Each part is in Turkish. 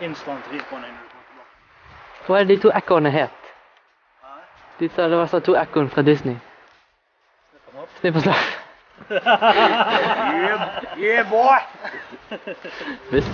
instant refunding når du kommer tilbake. Hva er det de 2 ekornene het? De sa det var så 2 ekorn fra Disney. Snipp og slapp. Yeah boy! Visst.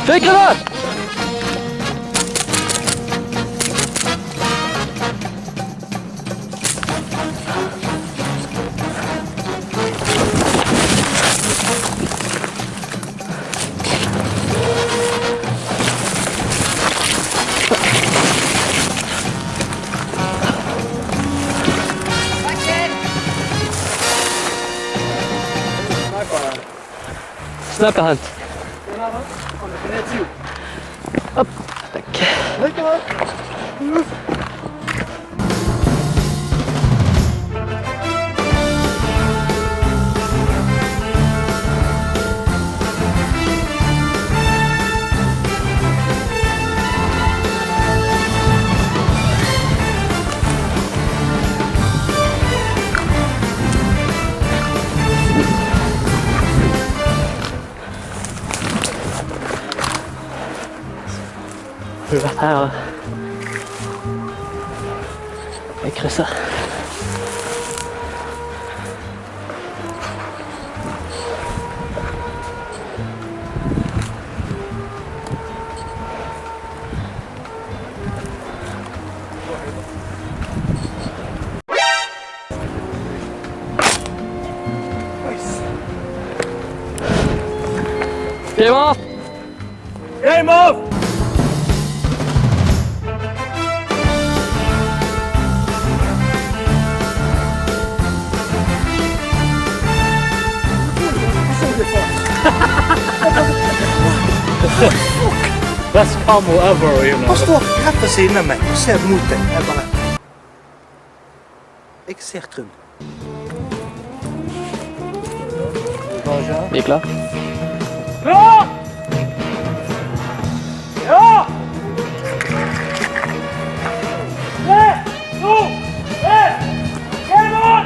Fyrgranat! Sniper hunt. Up. Tack. Her og jeg krysser. Game off! Game off! Best combo ever, you know. Han står rett ved siden av meg og ser mot deg. Jeg bare... Jeg ser Trym. Vi er klar? Ja! Ja! 3, 2, 1, game on!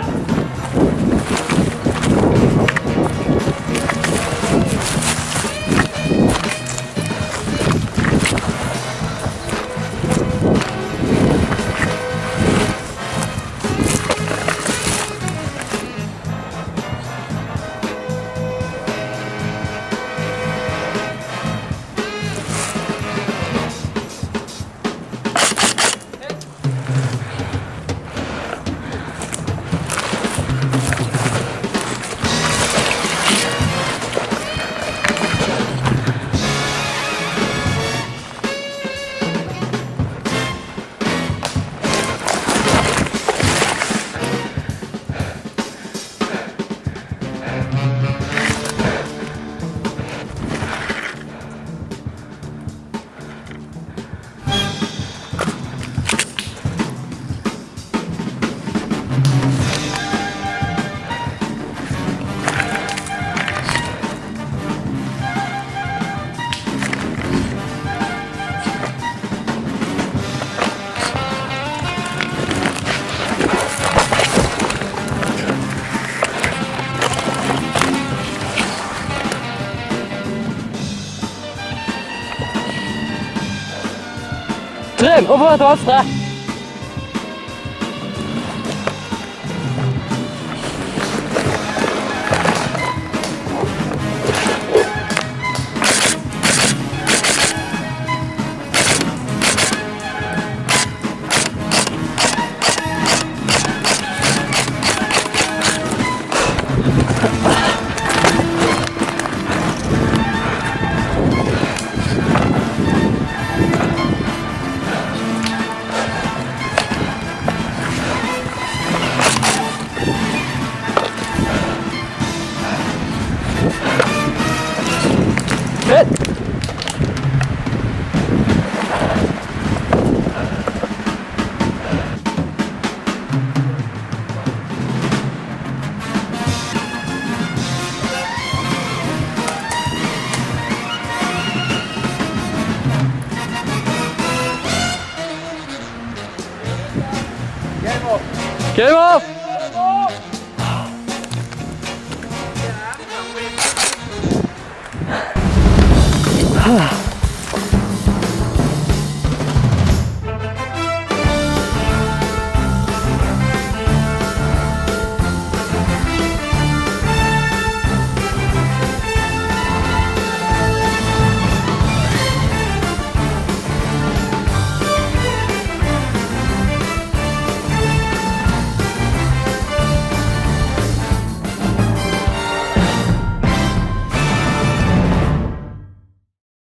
En, over til venstre. Evet. Game off. Game off.